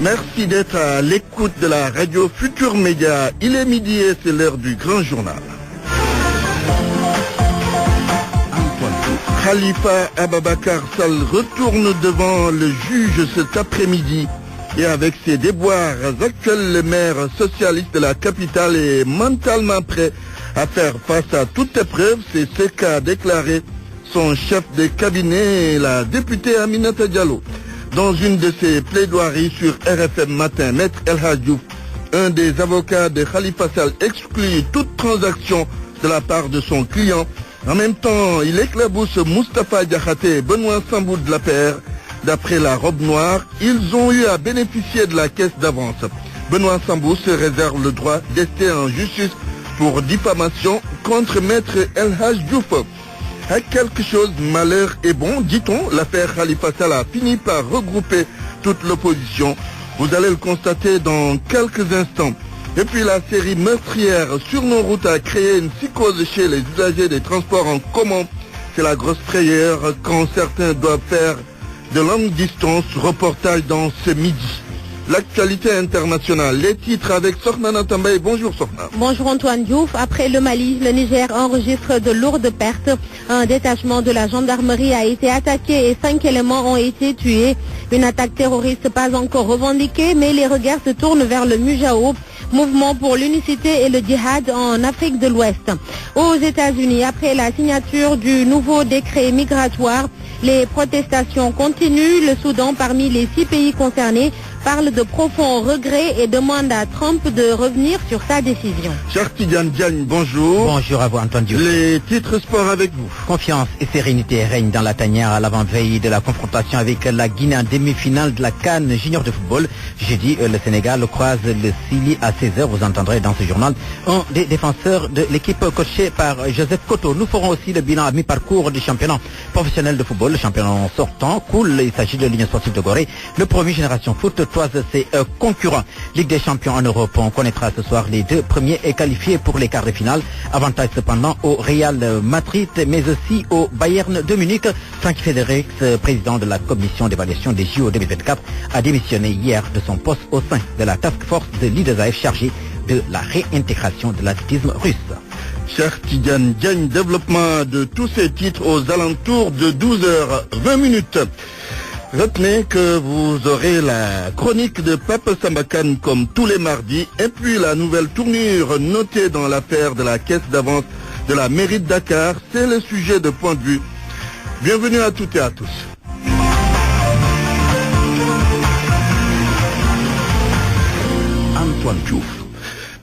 Merci d'être à l'écoute de la radio Futur Média. Il est midi et c'est l'heure du grand journal. Khalifa Ababakar Sall retourne devant le juge cet après-midi. Et avec ses déboires actuels, le maire socialiste de la capitale est mentalement prêt à faire face à toute épreuve. C'est ce qu'a déclaré son chef de cabinet, la députée Aminata Diallo. Dans une de ses plaidoiries sur RFM Matin, Maître El Hadj Diouf, un des avocats de Khalifa Sall, exclut toute transaction de la part de son client. En même temps, il éclabousse Moustapha Diakhaté et Benoît Sambou de la paire. D'après la robe noire, ils ont eu à bénéficier de la caisse d'avance. Benoît Sambou se réserve le droit d'ester en justice pour diffamation contre Maître El Hadj Diouf. À quelque chose, malheur est bon, dit-on. L'affaire Khalifa Sall a fini par regrouper toute l'opposition. Vous allez le constater dans quelques instants. Et puis la série meurtrière sur nos routes a créé une psychose chez les usagers des transports en commun. C'est la grosse frayeur quand certains doivent faire de longues distances. Reportage dans ce midi. L'actualité internationale, les titres avec Sorna Natambay. Bonjour Sorna. Bonjour Antoine Diouf. Après le Mali, le Niger enregistre de lourdes pertes. Un détachement de la gendarmerie a été attaqué et 5 éléments ont été tués. Une attaque terroriste pas encore revendiquée, mais les regards se tournent vers le Mujao, mouvement pour l'unicité et le djihad en Afrique de l'Ouest. Aux États-Unis, après la signature du nouveau décret migratoire, les protestations continuent. Le Soudan, parmi les 6 pays concernés, parle de profonds regrets et demande à Trump de revenir sur sa décision. Cher Tidiane Diagne, bonjour. Bonjour à vous Antoine Diouf. Les titres sport avec vous. Confiance et sérénité règnent dans la tanière à l'avant-veille de la confrontation avec la Guinée en demi-finale de la CAN junior de football. Jeudi, le Sénégal croise le Chili à 16h. Vous entendrez dans ce journal un des défenseurs de l'équipe coachée par Joseph Koto. Nous ferons aussi le bilan à mi-parcours du championnat professionnel de football. Le championnat sortant cool. Il s'agit de l'Union sportive de Gorée. Le premier Génération Foot toise ses concurrents. Ligue des champions en Europe, on connaîtra ce soir les 2 premiers qualifiés pour les quarts de finale. Avantage cependant au Real Madrid, mais aussi au Bayern de Munich. Franck Federix, président de la commission d'évaluation des JO 2024, a démissionné hier de son poste au sein de la task force de l'IDESAF chargée de la réintégration de l'athlétisme russe. Cher Tidiane Diagne, développement de tous ces titres aux alentours de 12h20. Retenez que vous aurez la chronique de Pape Sambakan comme tous les mardis et puis la nouvelle tournure notée dans l'affaire de la caisse d'avance de la mairie de Dakar. C'est le sujet de Point de Vue. Bienvenue à toutes et à tous. Antoine Diouf.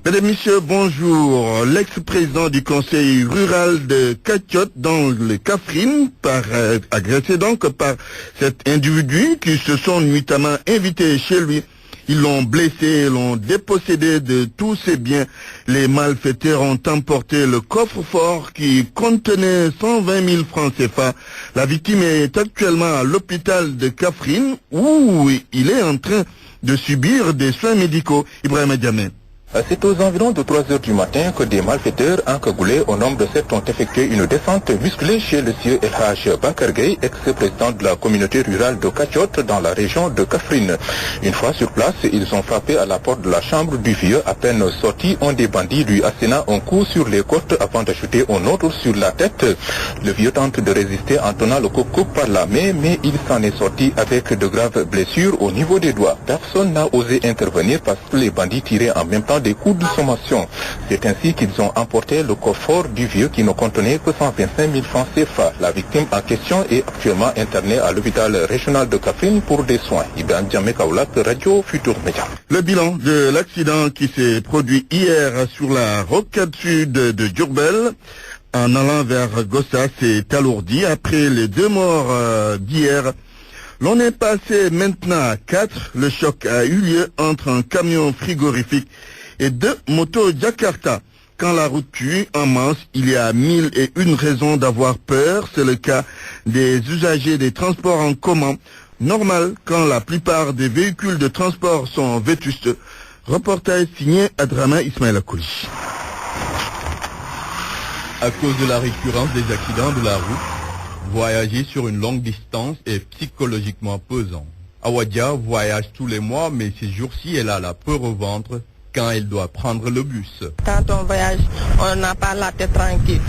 Mesdames et messieurs, bonjour. L'ex-président du conseil rural de Katiot dans le Kaffrine, agressé donc par cet individu qui se sont nuitamment invités chez lui. Ils l'ont blessé, l'ont dépossédé de tous ses biens. Les malfaiteurs ont emporté le coffre-fort qui contenait 120 000 francs CFA. La victime est actuellement à l'hôpital de Kaffrine où il est en train de subir des soins médicaux. Ibrahim Diamé. C'est aux environs de 3 heures du matin que des malfaiteurs encagoulés au nombre de 7 ont effectué une descente musclée chez le sieur El Hadj Bakar Gueye, ex-président de la communauté rurale de Katiot dans la région de Kaffrine. Une fois sur place, ils ont frappé à la porte de la chambre du vieux. À peine sorti, un des bandits lui asséna un coup sur les côtes avant d'ajouter un autre sur la tête. Le vieux tente de résister en tenant le coucou par la main, mais il s'en est sorti avec de graves blessures au niveau des doigts. Personne n'a osé intervenir parce que les bandits tiraient en même temps des coups de sommation. C'est ainsi qu'ils ont emporté le coffre du vieux qui ne contenait que 125 000 francs CFA. La victime en question est actuellement internée à l'hôpital régional de Kaffrine pour des soins. Ibrahim Diamé Kaoulak, Radio Futur Média. Le bilan de l'accident qui s'est produit hier sur la rocade sud de Diourbel en allant vers Gossas s'est alourdi après les 2 morts d'hier. L'on est passé maintenant à 4. Le choc a eu lieu entre un camion frigorifique et 2 motos Jakarta. Quand la route tue en Manche, il y a 1001 raisons d'avoir peur. C'est le cas des usagers des transports en commun. Normal quand la plupart des véhicules de transport sont vétustes. Reportage signé Adrama Ismaël Akouli. À cause de la récurrence des accidents de la route, voyager sur une longue distance est psychologiquement pesant. Awadia voyage tous les mois, mais ces jours-ci, elle a la peur au ventre quand elle doit prendre le bus. Quand on voyage, on n'a pas la tête tranquille.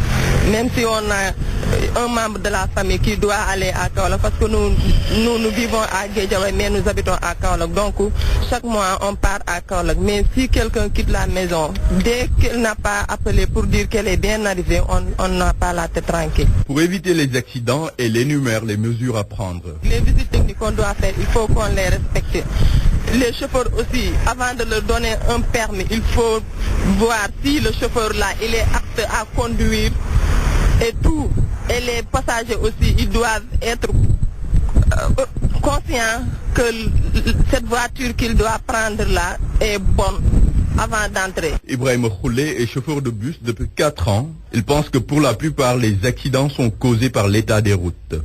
Même si on a un membre de la famille qui doit aller à Kaolack, parce que nous vivons à Guédiawaye, mais nous habitons à Kaolack. Donc, chaque mois, on part à Kaolack. Mais si quelqu'un quitte la maison, dès qu'elle n'a pas appelé pour dire qu'elle est bien arrivée, on n'a pas la tête tranquille. Pour éviter les accidents, elle énumère les mesures à prendre. Les visites techniques qu'on doit faire, il faut qu'on les respecte. Les chauffeurs aussi, avant de leur donner un permis, il faut voir si le chauffeur là, il est apte à conduire et tout. Et les passagers aussi, ils doivent être conscients que cette voiture qu'il doit prendre là est bonne avant d'entrer. Ibrahim Khoulé est chauffeur de bus depuis 4 ans. Il pense que pour la plupart, les accidents sont causés par l'état des routes.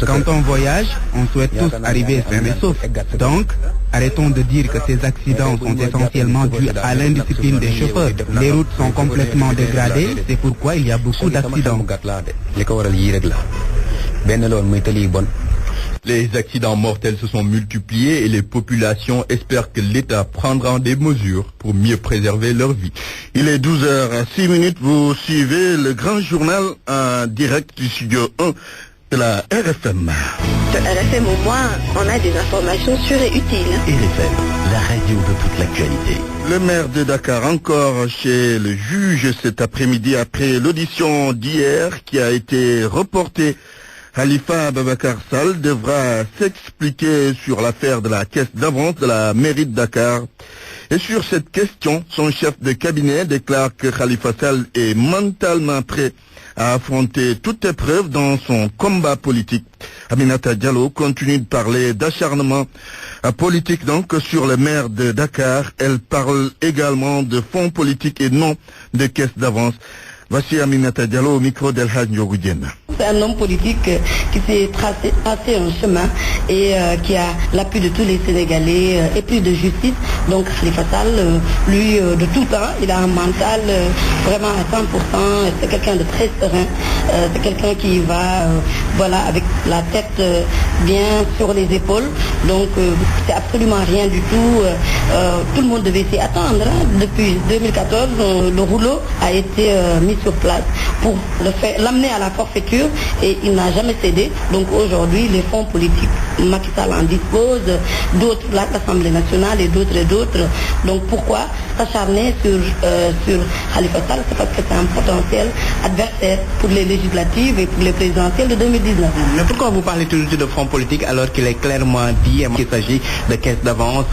Quand on voyage, on souhaite tous arriver sains et saufs. Donc, arrêtons de dire que ces accidents sont essentiellement dus à l'indiscipline des chauffeurs. Les routes sont complètement dégradées, c'est pourquoi il y a beaucoup d'accidents. Les accidents mortels se sont multipliés et les populations espèrent que l'État prendra des mesures pour mieux préserver leur vie. Il est 12h06, vous suivez le grand journal en direct du studio 1 de la RFM. De RFM au moins, on a des informations sûres et utiles. RFM, la radio de toute l'actualité. Le maire de Dakar encore chez le juge cet après-midi après l'audition d'hier qui a été reportée. Khalifa Ababakar Sall devra s'expliquer sur l'affaire de la caisse d'avance de la mairie de Dakar. Et sur cette question, son chef de cabinet déclare que Khalifa Sall est mentalement prêt à affronter toute épreuve dans son combat politique. Aminata Diallo continue de parler d'acharnement politique donc sur le maire de Dakar. Elle parle également de fonds politiques et non de caisse d'avance. Voici Aminata Diallo au micro d'Elhaj Ndiogoudienne. C'est un homme politique qui s'est passé un chemin et qui a l'appui de tous les Sénégalais et plus de justice. Donc Khalifa Sall, lui, de tout temps, il a un mental vraiment à 100%. C'est quelqu'un de très serein. C'est quelqu'un qui va, voilà, avec la tête bien sur les épaules. Donc c'est absolument rien du tout. Tout le monde devait s'y attendre. Depuis 2014, le rouleau a été mis sur place pour l'amener à la forfaiture et il n'a jamais cédé. Donc aujourd'hui, les fonds politiques, Macky Sall en dispose, d'autres, l'Assemblée nationale et d'autres. Donc pourquoi s'acharner sur Khalifa Sall? C'est parce que c'est un potentiel adversaire pour les législatives et pour les présidentielles de 2019. Mais pourquoi vous parlez toujours de fonds politiques alors qu'il est clairement dit qu'il s'agit de caisse d'avance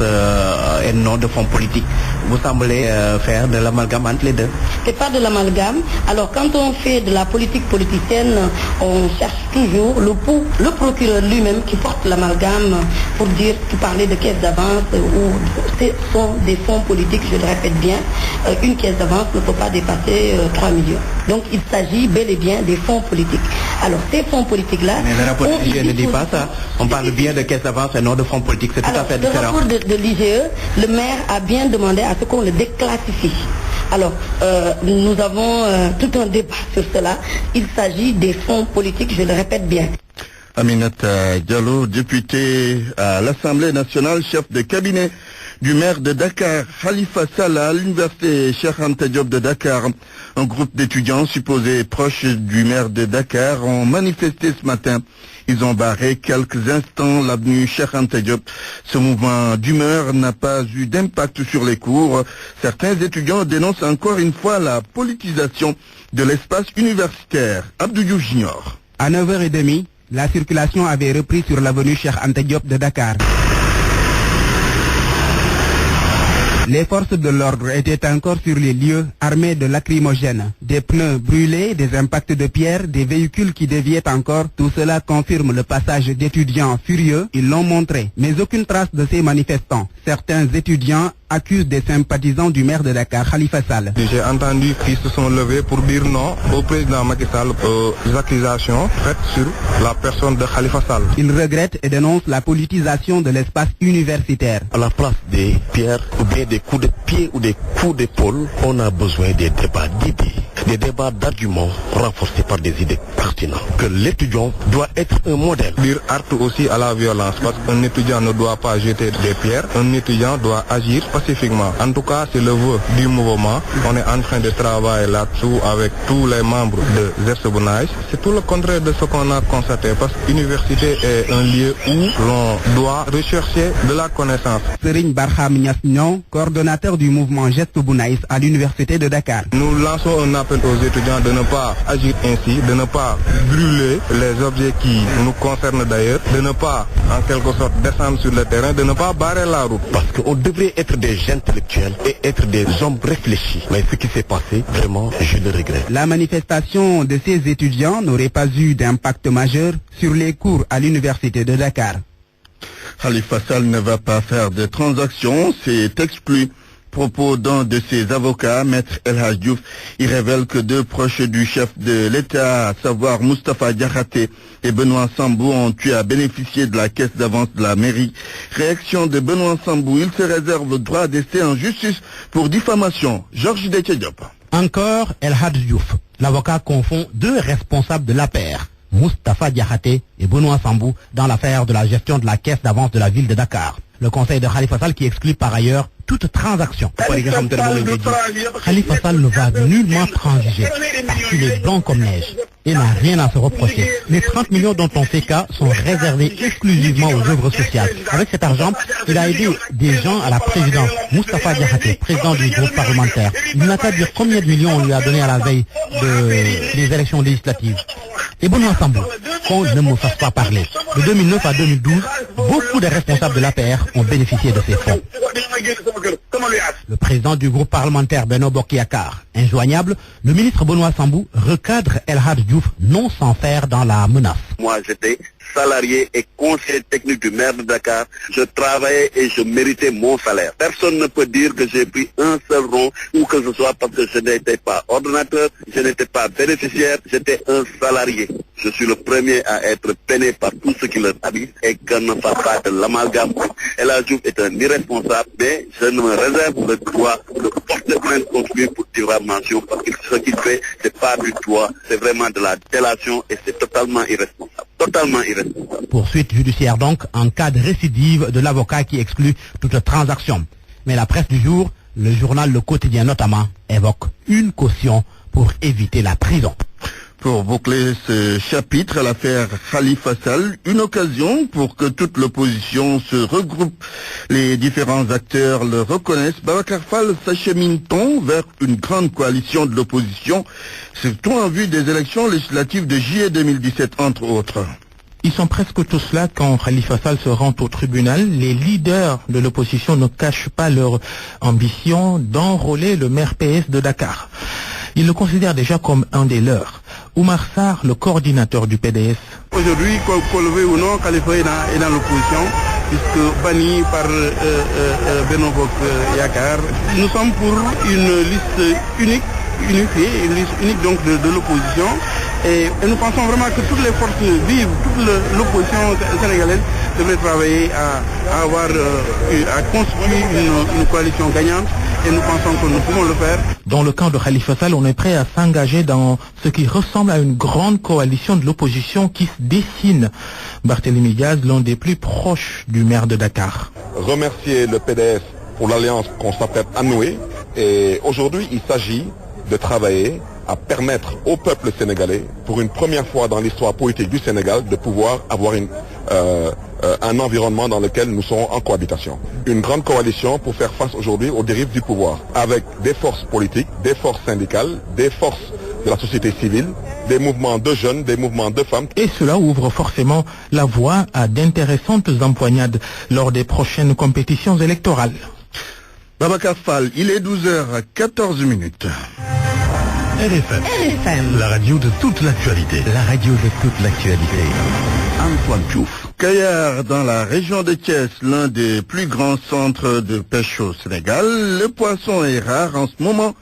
et non de fonds politiques? Vous semblez faire de l'amalgame entre les deux. C'est pas de l'amalgame. Alors quand on fait de la politique politicienne, on cherche toujours le procureur lui-même qui porte l'amalgame pour parler de caisse d'avance ou ce sont des fonds politiques, je le répète bien. Une caisse d'avance ne peut pas dépasser 3 millions. Donc il s'agit bel et bien des fonds politiques. Alors ces fonds politiques-là... Mais le rapport de l'IGE ne dit pas ça. On parle bien de caisse d'avance et non de fonds politiques. C'est tout à fait différent. Le rapport de l'IGE, le maire a bien demandé à ce qu'on le déclassifie. Alors, nous avons tout un débat sur cela. Il s'agit des fonds politiques, je le répète bien. Aminata Diallo, députée à l'Assemblée nationale, chef de cabinet du maire de Dakar, Khalifa Sall, à l'université Cheikh Anta Diop de Dakar. Un groupe d'étudiants supposés proches du maire de Dakar ont manifesté ce matin. Ils ont barré quelques instants l'avenue Cheikh Anta Diop. Ce mouvement d'humeur n'a pas eu d'impact sur les cours. Certains étudiants dénoncent encore une fois la politisation de l'espace universitaire. Abdou Diouf Junior. À 9h30, la circulation avait repris sur l'avenue Cheikh Anta Diop de Dakar. Les forces de l'ordre étaient encore sur les lieux, armées de lacrymogènes, des pneus brûlés, des impacts de pierres, des véhicules qui déviaient encore. Tout cela confirme le passage d'étudiants furieux. Ils l'ont montré, mais aucune trace de ces manifestants. Certains étudiants accusent des sympathisants du maire de Dakar, Khalifa Sall. J'ai entendu qu'ils se sont levés pour dire non au président Macky Sall aux accusations faites sur la personne de Khalifa Sall. Ils regrettent et dénoncent la politisation de l'espace universitaire. À la place des pierres ou bien des coups de pied ou des coups d'épaule, on a besoin des débats d'idées. des débats d'arguments renforcés par des idées pertinentes. Que l'étudiant doit être un modèle. Dire acte aussi à la violence, parce qu'un étudiant ne doit pas jeter des pierres, un étudiant doit agir pacifiquement. En tout cas, c'est le vœu du mouvement. On est en train de travailler là-dessous avec tous les membres de Zersebonaïs. C'est tout le contraire de ce qu'on a constaté, parce que l'université est un lieu où l'on doit rechercher de la connaissance. Serigne Barham Niassignon, coordonnateur du mouvement Zersebonaïs à l'université de Dakar. Nous lançons un appel aux étudiants de ne pas agir ainsi, de ne pas brûler les objets qui nous concernent d'ailleurs, de ne pas en quelque sorte descendre sur le terrain, de ne pas barrer la route. Parce qu'on devrait être des intellectuels et être des hommes réfléchis. Mais ce qui s'est passé, vraiment, je le regrette. La manifestation de ces étudiants n'aurait pas eu d'impact majeur sur les cours à l'université de Dakar. Khalifa Sall ne va pas faire de transactions, c'est exclu. Propos d'un de ses avocats, Maître El Hadj Diouf, il révèle que deux proches du chef de l'État, à savoir Moustapha Diakhaté et Benoît Sambou, ont eu à bénéficier de la caisse d'avance de la mairie. Réaction de Benoît Sambou, il se réserve le droit d'ester en justice pour diffamation. Georges Déthié Diop. Encore El Hadj Diouf. L'avocat confond deux responsables de l'APR, Moustapha Diakhaté et Benoît Sambou, dans l'affaire de la gestion de la caisse d'avance de la ville de Dakar. Le conseil de Khalifa Sall qui exclut par ailleurs toute transaction. Khalifa Sall ne va nullement transiger parce qu'il est blanc comme neige et n'a rien à se reprocher. Les 30 millions dont on fait cas sont réservés exclusivement aux œuvres sociales. Avec cet argent, il a aidé des gens à la présidence. Moustapha Diakhaté, président du groupe parlementaire, il n'a qu'à dire combien de millions on lui a donné à la veille des élections législatives. Et Benoît Sambou, qu'on ne me fasse pas parler. De 2009 à 2012, beaucoup de responsables de l'APR ont bénéficié de ces fonds. Le président du groupe parlementaire Benno Bokk Yakaar, injoignable, le ministre Benoît Sambou recadre El Hadj Diouf non sans faire dans la menace. Moi j'étais salarié et conseiller technique du maire de Dakar. Je travaillais et je méritais mon salaire. Personne ne peut dire que j'ai pris un seul rond ou que ce soit parce que je n'étais pas ordonnateur, je n'étais pas bénéficiaire, j'étais un salarié. Je suis le premier à être peiné par tout ce qui leur habite et qu'on ne fasse pas de l'amalgame. El Hadj Diouf est un irresponsable, mais je me réserve le droit de porter plainte contre lui pour diffamation parce que ce qu'il fait, c'est pas du droit, c'est vraiment de la délation et c'est totalement irresponsable. Totalement irresponsable. Poursuite judiciaire donc en cas de récidive de l'avocat qui exclut toute transaction. Mais la presse du jour, le journal Le Quotidien notamment, évoque une caution pour éviter la prison. Pour boucler ce chapitre, l'affaire Khalifa Sall, une occasion pour que toute l'opposition se regroupe. Les différents acteurs le reconnaissent. Babacar Fall s'achemine-t-on vers une grande coalition de l'opposition, surtout en vue des élections législatives de juillet 2017, entre autres? Ils sont presque tous là quand Khalifa Sall se rend au tribunal. Les leaders de l'opposition ne cachent pas leur ambition d'enrôler le maire PS de Dakar. Ils le considèrent déjà comme un des leurs. Oumar Sarr, le coordinateur du PDS. Aujourd'hui, qu'on le veuille ou non, Khalifa est dans l'opposition, puisque banni par Benno Bokk Yakaar. Nous sommes pour une liste unifiée, une liste unique donc de l'opposition. Et nous pensons vraiment que toutes les forces vives, toute l'opposition sénégalaise devrait travailler à construire une coalition gagnante. Et nous pensons que nous pouvons le faire. Dans le camp de Khalifa Sall, on est prêt à s'engager dans ce qui ressemble à une grande coalition de l'opposition qui se dessine. Barthélémy Diaz, l'un des plus proches du maire de Dakar. Remercier le PDS pour l'alliance qu'on s'apprête à nouer. Et aujourd'hui, il s'agit de travailler à permettre au peuple sénégalais, pour une première fois dans l'histoire politique du Sénégal, de pouvoir avoir un environnement dans lequel nous serons en cohabitation. Une grande coalition pour faire face aujourd'hui aux dérives du pouvoir, avec des forces politiques, des forces syndicales, des forces de la société civile, des mouvements de jeunes, des mouvements de femmes. Et cela ouvre forcément la voie à d'intéressantes empoignades lors des prochaines compétitions électorales. Babacar Fall, il est 12h14. RFM, la radio de toute l'actualité. La radio de toute l'actualité. Antoine Diouf. Kayar, dans la région de Thiès, l'un des plus grands centres de pêche au Sénégal, le poisson est rare en ce moment.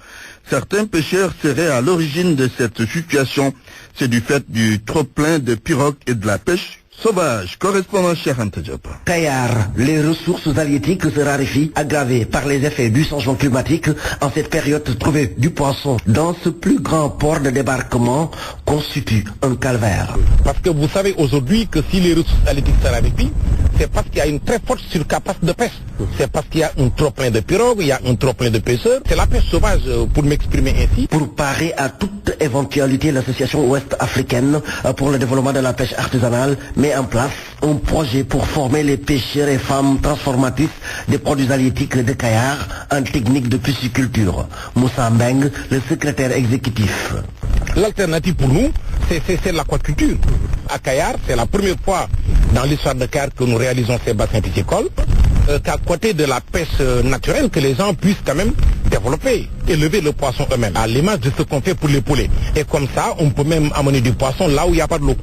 Certains pêcheurs seraient à l'origine de cette situation. C'est du fait du trop-plein de pirogues et de la pêche Sauvage, correspondant chez Anta Diop. Kayar, les ressources halieutiques se raréfient, aggravées par les effets du changement climatique. En cette période, trouver du poisson dans ce plus grand port de débarquement constitue un calvaire. Parce que vous savez aujourd'hui que si les ressources halieutiques se raréfient, c'est parce qu'il y a une très forte surcapacité de pêche. C'est parce qu'il y a un trop-plein de pirogues, il y a un trop-plein de pêcheurs. C'est la pêche sauvage, pour m'exprimer ainsi. Pour parer à toute éventualité, l'association ouest-africaine pour le développement de la pêche artisanale met en place un projet pour former les pêcheurs et femmes transformatrices des produits halieutiques de Kayar en technique de pisciculture. Moussa Mbeng, le secrétaire exécutif. L'alternative pour nous, c'est l'aquaculture. À Kayar, c'est la première fois dans l'histoire de Kayar que nous réalisons ces bassins piscicoles, qu'à côté de la pêche naturelle, que les gens puissent quand même développer, élever le poisson eux-mêmes, à l'image de ce qu'on fait pour les poulets. Et comme ça, on peut même amener du poisson là où il n'y a pas de l'eau.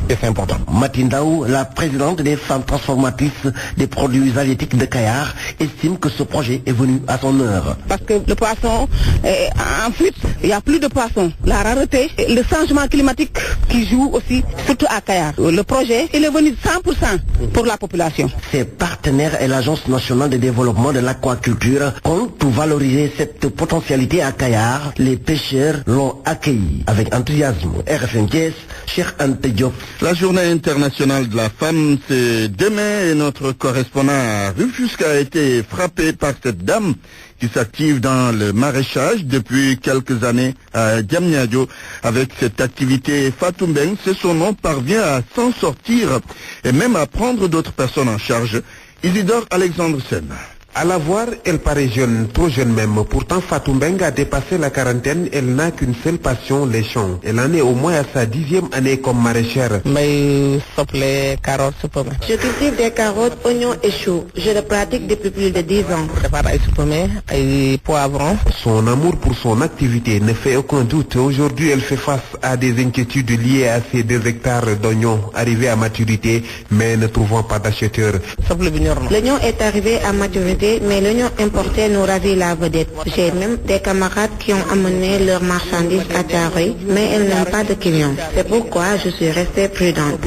Et c'est important. Matindaou, la présidente des femmes transformatrices des produits halieutiques de Kayar, estime que ce projet est venu à son heure. Parce que le poisson est en fuite, il n'y a plus de poisson. La rareté, le changement climatique qui joue aussi, surtout à Kayar. Le projet, il est venu 100% pour la population. Ses partenaires et l'Agence nationale de développement de l'aquaculture comptent pour valoriser cette potentialité à Kayar. Les pêcheurs l'ont accueilli avec enthousiasme. RFM Thiès, Cheikh Anta Diop. La journée internationale de la femme, c'est demain et notre correspondant à Rufisque a été frappé par cette dame qui s'active dans le maraîchage depuis quelques années à Diamniadio. Avec cette activité, Fatou Mbeng, c'est son nom, parvient à s'en sortir et même à prendre d'autres personnes en charge. Isidore Alexandre Sen. À la voir, elle paraît jeune, trop jeune même. Pourtant, Fatou Mbeng a dépassé la quarantaine. Elle n'a qu'une seule passion, les champs. Elle en est au moins à sa 10e année comme maraîchère. Mais sauf les carottes, je cultive des carottes, oignons et choux. Je le pratique depuis plus de 10 ans. Et poivrons. Son amour pour son activité ne fait aucun doute. Aujourd'hui, elle fait face à des inquiétudes liées à ses 2 hectares d'oignons arrivés à maturité, mais ne trouvant pas d'acheteurs. L'oignon est arrivé à maturité, mais l'oignon importé nous ravit la vedette. J'ai même des camarades qui ont amené leurs marchandises à Thiaroye, mais elles n'ont pas de clients. C'est pourquoi je suis restée prudente.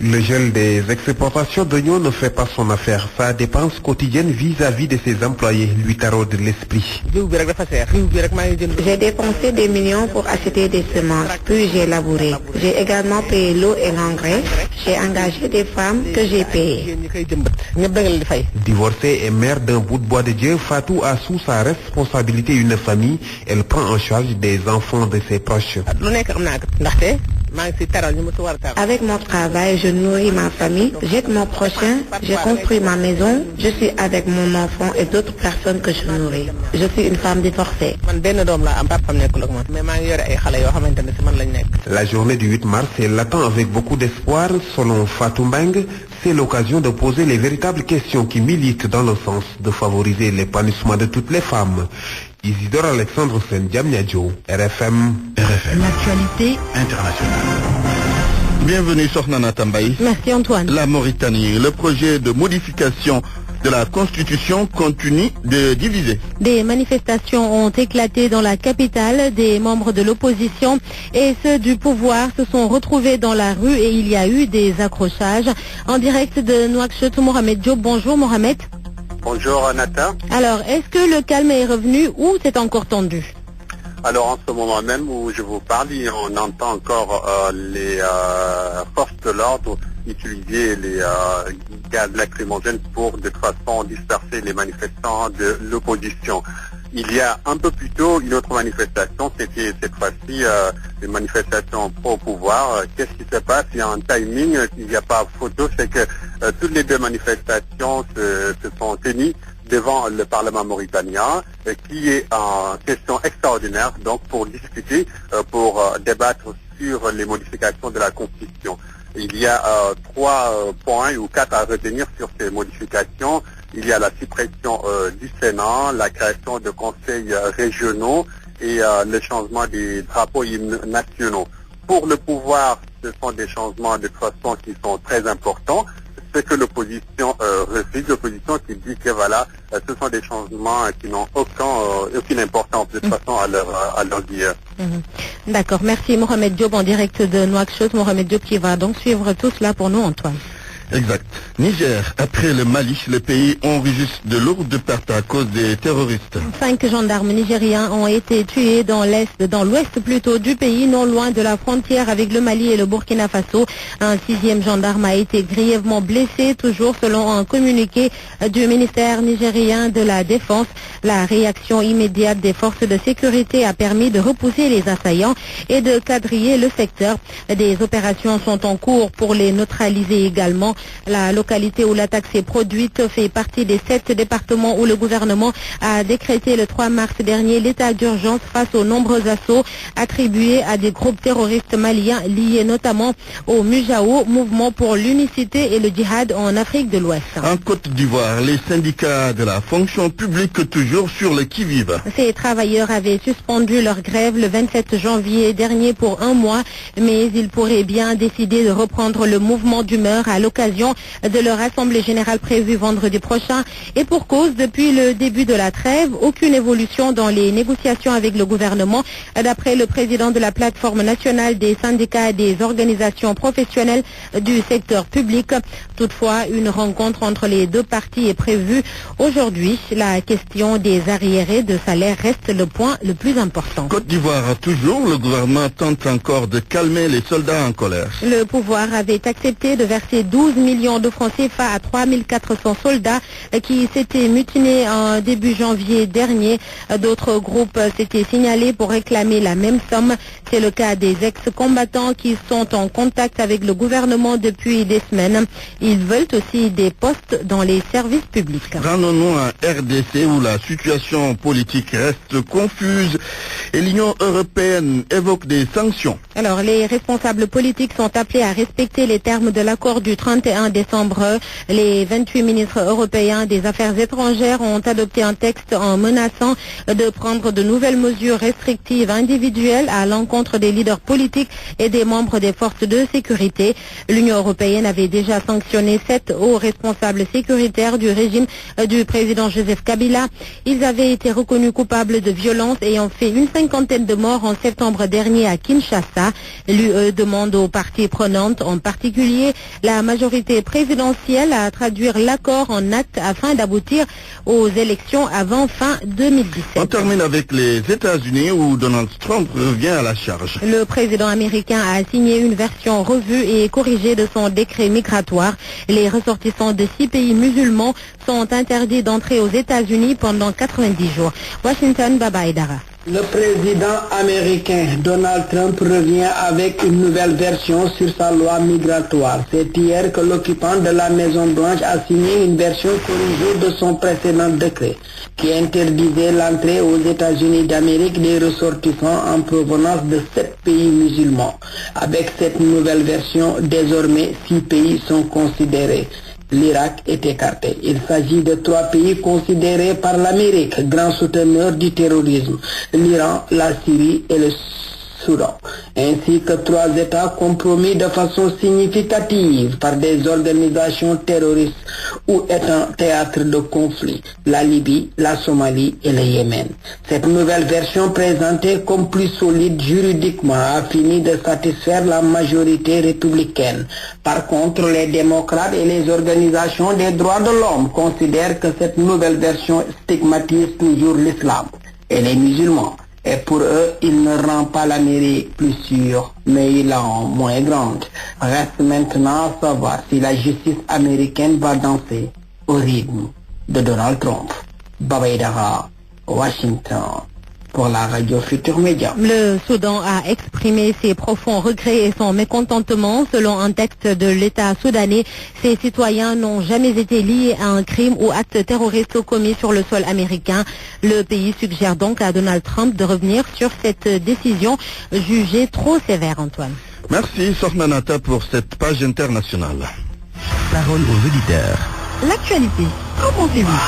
Le gel des exportations d'oignons ne fait pas son affaire. Sa dépense quotidienne vis-à-vis de ses employés lui taraude l'esprit. J'ai dépensé des millions pour acheter des semences, puis j'ai labouré. J'ai également payé l'eau et l'engrais. J'ai engagé des femmes que j'ai payées. Divorcée et mère d'un bout de bois de Dieu, Fatou a sous sa responsabilité une famille. Elle prend en charge des enfants de ses proches. Avec mon travail, je nourris ma famille, j'aide mon prochain, je construis ma maison, je suis avec mon enfant et d'autres personnes que je nourris. Je suis une femme divorcée. La journée du 8 mars, elle l'attend avec beaucoup d'espoir. Selon Fatou Mbeng, c'est l'occasion de poser les véritables questions qui militent dans le sens de favoriser l'épanouissement de toutes les femmes. Isidore Alexandre Sen, Diamniadio, RFM. L'actualité internationale. Bienvenue Sornana Tambaï. Merci Antoine. La Mauritanie, le projet de modification de la Constitution continue de diviser. Des manifestations ont éclaté dans la capitale. Des membres de l'opposition et ceux du pouvoir se sont retrouvés dans la rue et il y a eu des accrochages. En direct de Nouakchott, Mohamed Diop. Bonjour Mohamed. Bonjour Anata. Alors, est-ce que le calme est revenu ou c'est encore tendu? Alors en ce moment même où je vous parle, on entend encore les forces de l'ordre utiliser les gaz lacrymogènes pour de toute façon disperser les manifestants de l'opposition. Il y a un peu plus tôt une autre manifestation, c'était cette fois-ci une manifestation pro-pouvoir. Qu'est-ce qui se passe? Il y a un timing, il n'y a pas photo, c'est que toutes les 2 manifestations se sont tenues devant le Parlement mauritanien, qui est en question extraordinaire, donc pour discuter, pour débattre sur les modifications de la Constitution. Il y a 3 points ou 4 à retenir sur ces modifications. Il y a la suppression du Sénat, la création de conseils régionaux et le changement des drapeaux nationaux. Pour le pouvoir, ce sont des changements de toute façon qui sont très importants. ce que l'opposition refuse, l'opposition qui dit que voilà, ce sont des changements qui n'ont aucune importance de toute façon à leur dire. D'accord, merci Mohamed Diop en direct de Nouakchott. Mohamed Diop qui va donc suivre tout cela pour nous, Antoine. Exact. Niger, après le Mali, le pays enregistre de lourdes pertes à cause des terroristes. 5 gendarmes nigériens ont été tués dans l'ouest plutôt du pays, non loin de la frontière avec le Mali et le Burkina Faso. Un 6e gendarme a été grièvement blessé, toujours selon un communiqué du ministère nigérien de la Défense. La réaction immédiate des forces de sécurité a permis de repousser les assaillants et de quadriller le secteur. Des opérations sont en cours pour les neutraliser également. La localité où l'attaque s'est produite fait partie des 7 départements où le gouvernement a décrété le 3 mars dernier l'état d'urgence face aux nombreux assauts attribués à des groupes terroristes maliens liés notamment au Mujao, mouvement pour l'unicité et le djihad en Afrique de l'Ouest. En Côte d'Ivoire, les syndicats de la fonction publique toujours sur le qui-vive. Ces travailleurs avaient suspendu leur grève le 27 janvier dernier pour 1 mois, mais ils pourraient bien décider de reprendre le mouvement d'humeur à l'occasion de leur assemblée générale prévue vendredi prochain. Et pour cause, depuis le début de la trêve, aucune évolution dans les négociations avec le gouvernement. D'après le président de la plateforme nationale des syndicats et des organisations professionnelles du secteur public. Toutefois, une rencontre entre les deux parties est prévue aujourd'hui. La question des arriérés de salaire reste le point le plus important. Côte d'Ivoire, toujours, le gouvernement tente encore de calmer les soldats en colère. Le pouvoir avait accepté de verser 12 millions de francs CFA à 3400 soldats qui s'étaient mutinés en début janvier dernier. D'autres groupes s'étaient signalés pour réclamer la même somme. C'est le cas des ex-combattants qui sont en contact avec le gouvernement depuis des semaines. Ils veulent aussi des postes dans les services publics. Rendons-nous à RDC où la situation politique reste confuse et l'Union européenne évoque des sanctions. Alors, les responsables politiques sont appelés à respecter les termes de l'accord du 31 décembre. Les 28 ministres européens des Affaires étrangères ont adopté un texte en menaçant de prendre de nouvelles mesures restrictives individuelles à l'encontre des leaders politiques et des membres des forces de sécurité. L'Union européenne avait déjà sanctionné 7 hauts responsables sécuritaires du régime du président Joseph Kabila. Ils avaient été reconnus coupables de violences et ont fait une 50aine de morts en septembre dernier à Kinshasa. L'UE demande aux parties prenantes, en particulier la majorité présidentielle, à traduire l'accord en actes afin d'aboutir aux élections avant fin 2017. On termine avec les États-Unis où Donald Trump revient à la charge. Le président américain a signé une version revue et corrigée de son décret migratoire. Les ressortissants de 6 pays musulmans sont interdits d'entrer aux États-Unis pendant 90 jours. Washington, Baba Edara. Le président américain Donald Trump revient avec une nouvelle version sur sa loi migratoire. C'est hier que l'occupant de la Maison-Blanche a signé une version corrigée de son précédent décret qui interdisait l'entrée aux États-Unis d'Amérique des ressortissants en provenance de 7 pays musulmans. Avec cette nouvelle version, désormais 6 pays sont considérés. L'Irak est écarté. Il s'agit de 3 pays considérés par l'Amérique, grands souteneurs du terrorisme, l'Iran, la Syrie et le Soudan, ainsi que 3 États compromis de façon significative par des organisations terroristes ou étant théâtre de conflits, la Libye, la Somalie et le Yémen. Cette nouvelle version présentée comme plus solide juridiquement a fini de satisfaire la majorité républicaine. Par contre, les démocrates et les organisations des droits de l'homme considèrent que cette nouvelle version stigmatise toujours l'islam et les musulmans. Et pour eux, il ne rend pas l'Amérique plus sûre, mais il la rend moins grande. Reste maintenant à savoir si la justice américaine va danser au rythme de Donald Trump. Baba Idara, Washington, pour la radio Futur Média. Le Soudan a exprimé ses profonds regrets et son mécontentement. Selon un texte de l'État soudanais, ses citoyens n'ont jamais été liés à un crime ou acte terroriste commis sur le sol américain. Le pays suggère donc à Donald Trump de revenir sur cette décision jugée trop sévère, Antoine. Merci Sormanata pour cette page internationale. Parole aux auditeurs. L'actualité, qu'en pensez-vous?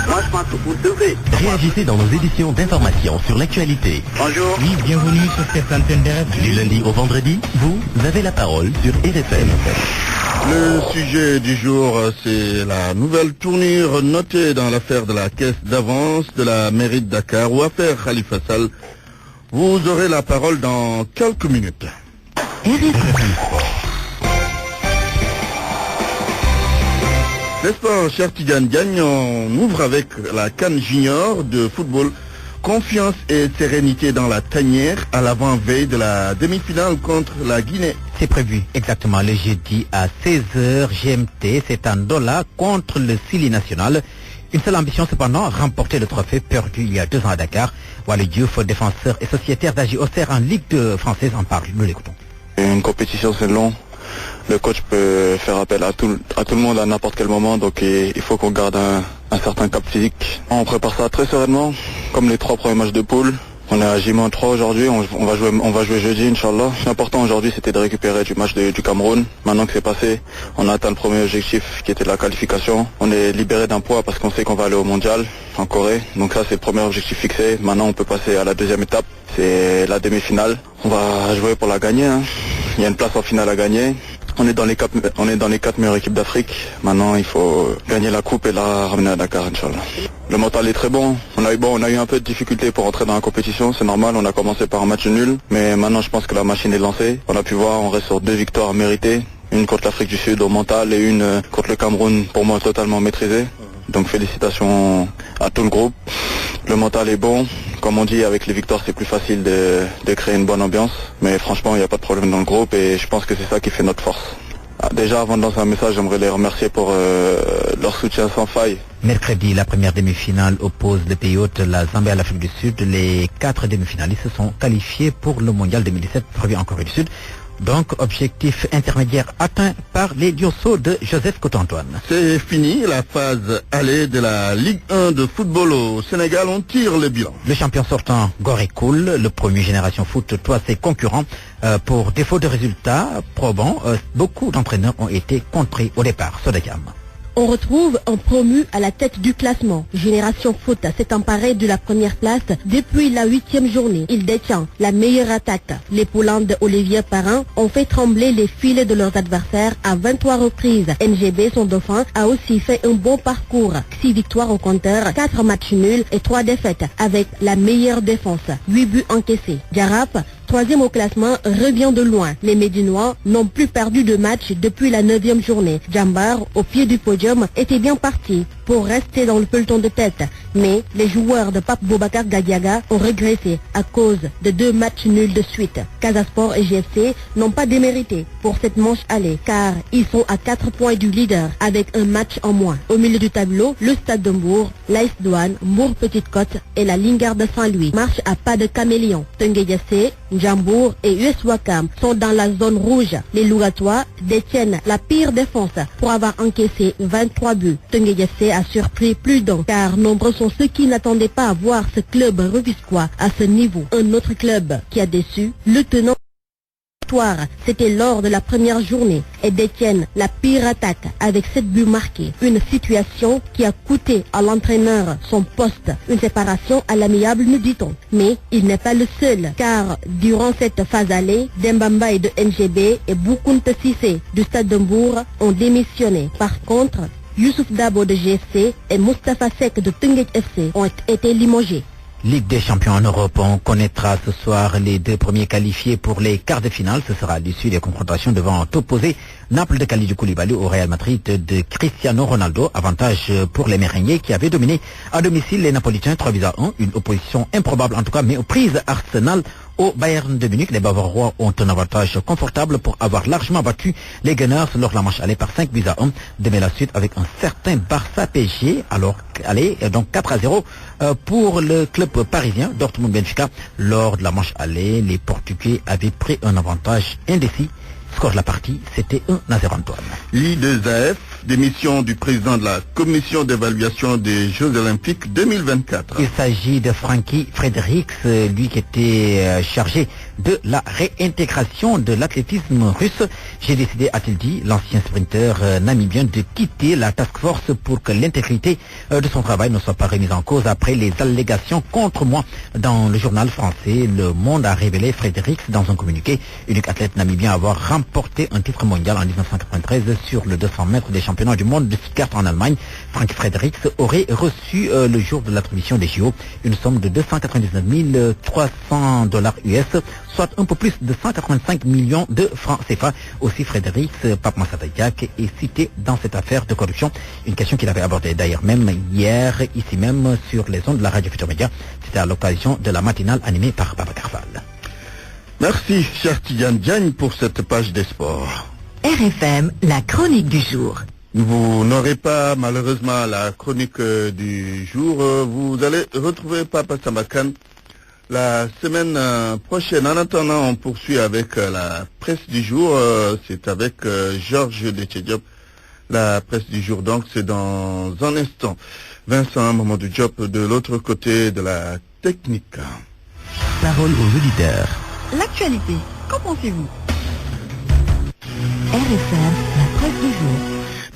Moi, je pense que vous devez. Réagissez dans nos éditions d'information sur l'actualité. Bonjour. Oui, bienvenue sur cette antenne de RFM. Du lundi au vendredi, vous avez la parole sur RFM. Le sujet du jour, c'est la nouvelle tournure notée dans l'affaire de la caisse d'avance de la mairie de Dakar ou affaire Khalifa Sall. Vous aurez la parole dans quelques minutes. N'est-ce pas, cher Tigane Gagne, on ouvre avec la CAN Junior de football. Confiance et sérénité dans la tanière à l'avant-veille de la demi-finale contre la Guinée. C'est prévu exactement le jeudi à 16h GMT. C'est un Dola contre le Sili national. Une seule ambition cependant, remporter le trophée perdu il y a 2 ans à Dakar. Wally Diouf, défenseur et sociétaire d'AJ Auxerre en Ligue 2 française, en parle. Nous l'écoutons. Une compétition, c'est long. Le coach peut faire appel à tout le monde à n'importe quel moment, donc il faut qu'on garde un certain cap physique. On prépare ça très sereinement, comme les 3 premiers matchs de poule. On est à J-3 aujourd'hui, on va jouer jeudi, Inch'Allah. L'important aujourd'hui, c'était de récupérer du match du Cameroun. Maintenant que c'est passé, on a atteint le premier objectif qui était la qualification. On est libéré d'un poids parce qu'on sait qu'on va aller au mondial en Corée. Donc ça, c'est le premier objectif fixé. Maintenant, on peut passer à la deuxième étape, c'est la demi-finale. On va jouer pour la gagner, hein. Il y a une place en finale à gagner. On est dans les 4 meilleures équipes d'Afrique. Maintenant, il faut gagner la coupe et la ramener à Dakar, Inch'Allah. Le mental est très bon. On a eu un peu de difficulté pour entrer dans la compétition. C'est normal, on a commencé par un match nul. Mais maintenant, je pense que la machine est lancée. On a pu voir, on reste sur 2 victoires méritées. Une contre l'Afrique du Sud au mental et une contre le Cameroun, pour moi, totalement maîtrisée. Donc félicitations à tout le groupe. Le mental est bon. Comme on dit, avec les victoires, c'est plus facile de créer une bonne ambiance. Mais franchement, il n'y a pas de problème dans le groupe et je pense que c'est ça qui fait notre force. Déjà, avant de lancer un message, j'aimerais les remercier pour leur soutien sans faille. Mercredi, la première demi-finale oppose le pays hôte, la Zambie à l'Afrique du Sud. Les 4 demi-finalistes sont qualifiés pour le mondial 2017 prévu en Corée du Sud. Donc, objectif intermédiaire atteint par les Diosso de Joseph Coton-Antoine. C'est fini, la phase allée de la Ligue 1 de football au Sénégal. On tire le bilan. Le champion sortant, Gorée Koul, le premier Génération Foot, doit ses concurrents. Pour défaut de résultats probants, beaucoup d'entraîneurs ont été contrés au départ. Sodekam. On retrouve un promu à la tête du classement. Génération Foot s'est emparé de la première place depuis la 8e journée. Il détient la meilleure attaque. Les poulains de Olivier Parrain ont fait trembler les filets de leurs adversaires à 23 reprises. NGB, son dauphin, a aussi fait un bon parcours. 6 victoires au compteur, 4 matchs nuls et 3 défaites avec la meilleure défense. 8 buts encaissés. Jarap, 3e au classement, revient de loin. Les Médinois n'ont plus perdu de match depuis la 9e journée. Djambar, au pied du podium, était bien parti pour rester dans le peloton de tête. Mais les joueurs de Pape Boubacar Gadiaga ont régressé à cause de 2 matchs nuls de suite. Casasport et GFC n'ont pas démérité pour cette manche allée car ils sont à 4 points du leader avec un match en moins. Au milieu du tableau, le Stade de Mbour, l'AS Douane, Mbour Petite Côte et la Lingard de Saint-Louis marchent à pas de caméléon. Tenguediassé, Njambour et US Ouakam sont dans la zone rouge. Les Lougatois détiennent la pire défense pour avoir encaissé 23 buts. Tenguediassé a surpris plus d'un car nombreux sont ceux qui n'attendaient pas à voir ce club rufisquois à ce niveau. Un autre club qui a déçu, le tenant. C'était lors de la première journée et détiennent la pire attaque avec 7 buts marqués. Une situation qui a coûté à l'entraîneur son poste. Une séparation à l'amiable, nous dit-on. Mais il n'est pas le seul car durant cette phase allée, Dembamba de NGB et Boukounte Sissé du Stade de Mbour ont démissionné. Par contre, Youssouf Dabo de GFC et Moustapha Sek de Tenguet FC ont été limogés. Ligue des champions en Europe, on connaîtra ce soir les 2 premiers qualifiés pour les quarts de finale. Ce sera à l'issue des confrontations devant opposer Naples de Kalidou Koulibaly au Real Madrid de Cristiano Ronaldo. Avantage pour les Mérengues qui avaient dominé à domicile les Napolitains 3-1. Une opposition improbable en tout cas, mais aux prises Arsenal au Bayern de Munich. Les Bavarois ont un avantage confortable pour avoir largement battu les Gunners lors de la manche aller par 5-1. Demain la suite avec un certain Barça PSG. Alors, allez, donc 4-0 pour le club parisien Dortmund-Benfica. Lors de la manche aller, les Portugais avaient pris un avantage indécis. Score de la partie, c'était 1-0 Antoine. I2AF, démission du président de la commission d'évaluation des Jeux Olympiques 2024. Il s'agit de Frankie Fredericks, lui qui était chargé de la réintégration de l'athlétisme russe. J'ai décidé, a-t-il dit, l'ancien sprinter namibien, de quitter la task force pour que l'intégrité de son travail ne soit pas remise en cause après les allégations contre moi. Dans le journal français, Le Monde a révélé Fredericks dans un communiqué, unique athlète namibien à avoir remporté un titre mondial en 1993 sur le 200 mètres des championnats du monde de Stuttgart en Allemagne. Frank Fredericks aurait reçu le jour de l'attribution des JO une somme de 299 300 $ US, soit un peu plus de 185 millions de francs CFA. Aussi, Fredericks Pape-Massatadiak est cité dans cette affaire de corruption, une question qu'il avait abordée d'ailleurs même hier, ici même sur les ondes de la radio Futur Média. C'était à l'occasion de la matinale animée par Babacar Fall. Merci, cher Tidiane Diagne, pour cette page des sports. RFM, la chronique du jour. Vous n'aurez pas malheureusement la chronique du jour. Vous allez retrouver Papa Samakan la semaine prochaine. En attendant, on poursuit avec la presse du jour. C'est avec Georges Déthié-Diop. La presse du jour, donc, c'est dans un instant. Vincent Mamadou Diop de l'autre côté de la technique. Parole aux auditeurs. L'actualité, qu'en pensez-vous? RFM, la presse du jour.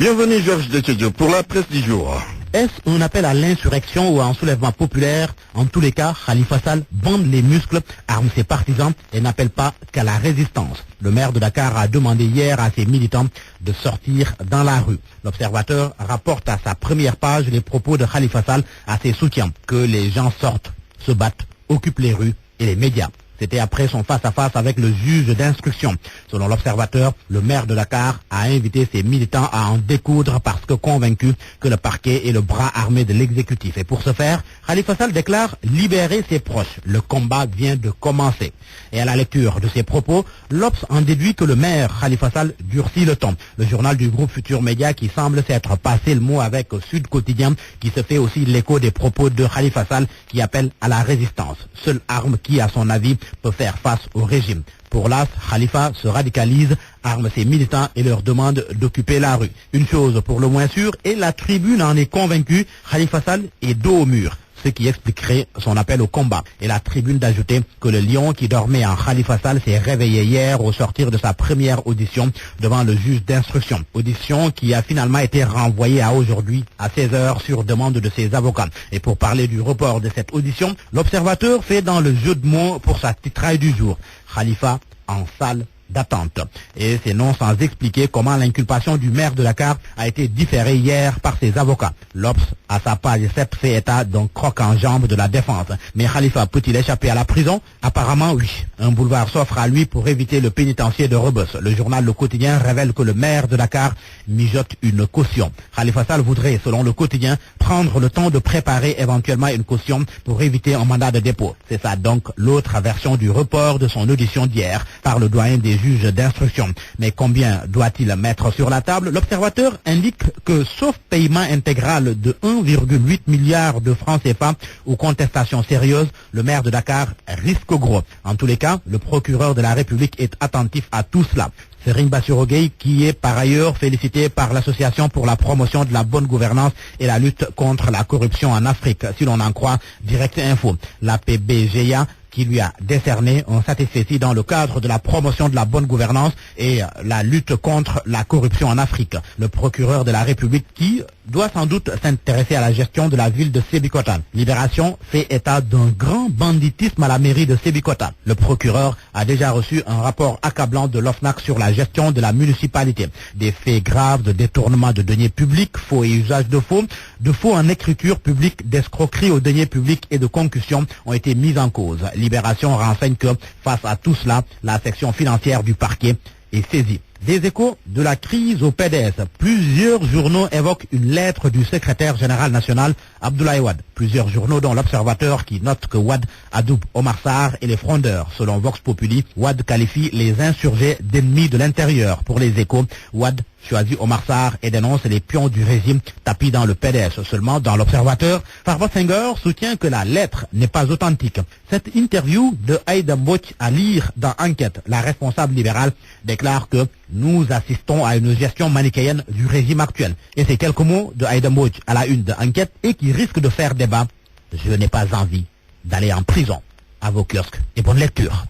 Bienvenue Georges Déthié-Diop pour la presse du jour. Est-ce un appel à l'insurrection ou à un soulèvement populaire? En tous les cas, Khalifa Sall bande les muscles, arme ses partisans et n'appelle pas qu'à la résistance. Le maire de Dakar a demandé hier à ses militants de sortir dans la rue. L'Observateur rapporte à sa première page les propos de Khalifa Sall à ses soutiens. Que les gens sortent, se battent, occupent les rues et les médias. C'était après son face-à-face avec le juge d'instruction. Selon l'Observateur, le maire de Dakar a invité ses militants à en découdre parce que convaincu que le parquet est le bras armé de l'exécutif. Et pour ce faire, Khalifa Sall déclare libérer ses proches. Le combat vient de commencer. Et à la lecture de ses propos, l'Obs en déduit que le maire Khalifa Sall durcit le ton. Le journal du groupe Futur Média qui semble s'être passé le mot avec Sud Quotidien qui se fait aussi l'écho des propos de Khalifa Sall qui appelle à la résistance. Seule arme qui, à son avis, peut faire face au régime. Pour l'As, Khalifa se radicalise, arme ses militants et leur demande d'occuper la rue. Une chose pour le moins sûre, et la tribune en est convaincue, Khalifa Sall est dos au mur, ce qui expliquerait son appel au combat. Et la tribune d'ajouter que le lion qui dormait en Khalifa Sall s'est réveillé hier au sortir de sa première audition devant le juge d'instruction. Audition qui a finalement été renvoyée à aujourd'hui à 16h sur demande de ses avocats. Et pour parler du report de cette audition, l'Observateur fait dans le jeu de mots pour sa titraille du jour. Khalifa en salle d'attente. Et c'est non sans expliquer comment l'inculpation du maire de Dakar a été différée hier par ses avocats. L'Obs, à sa page 7, fait état d'un croc en jambe de la défense. Mais Khalifa peut-il échapper à la prison? Apparemment oui. Un boulevard s'offre à lui pour éviter le pénitencier de Rebeuss. Le journal Le Quotidien révèle que le maire de Dakar mijote une caution. Khalifa Sall voudrait, selon Le Quotidien, prendre le temps de préparer éventuellement une caution pour éviter un mandat de dépôt. C'est ça donc l'autre version du report de son audition d'hier par le doyen des juges d'instruction. Mais combien doit-il mettre sur la table? L'Observateur indique que sauf paiement intégral de 1,8 milliard de francs CFA ou contestation sérieuse, le maire de Dakar risque gros. En tous les cas, le procureur de la République est attentif à tout cela. Serigne Bassirou Gueye, qui est par ailleurs félicité par l'Association pour la promotion de la bonne gouvernance et la lutte contre la corruption en Afrique, si l'on en croit Direct Info. La PBGA qui lui a décerné un satisfecit dans le cadre de la promotion de la bonne gouvernance et la lutte contre la corruption en Afrique. Le procureur de la République qui doit sans doute s'intéresser à la gestion de la ville de Sébikotane. Libération fait état d'un grand banditisme à la mairie de Sébikotane. Le procureur a déjà reçu un rapport accablant de l'OFNAC sur la gestion de la municipalité. Des faits graves de détournement de deniers publics, faux et usage de faux en écriture publique, d'escroquerie aux deniers publics et de concussion ont été mis en cause. Libération renseigne que, face à tout cela, la section financière du parquet est saisie. Des échos de la crise au PDS. Plusieurs journaux évoquent une lettre du secrétaire général national, Abdoulaye Wade. Plusieurs journaux dont l'Observateur qui note que Wade adoube Omar Sarr et les frondeurs. Selon Vox Populi, Wade qualifie les insurgés d'ennemis de l'intérieur. Pour les échos, Wade choisit Omar Sarr et dénonce les pions du régime tapis dans le PDS. Seulement, dans l'Observateur, Farba Senghor soutient que la lettre n'est pas authentique. Cette interview de Aïda Mbodj à lire dans Enquête, la responsable libérale, déclare que nous assistons à une gestion manichéenne du régime actuel. Et ces quelques mots de Aïda Mbodj à la une de Enquête et qui risquent de faire débat. Je n'ai pas envie d'aller en prison. À vos kiosques et bonne lecture.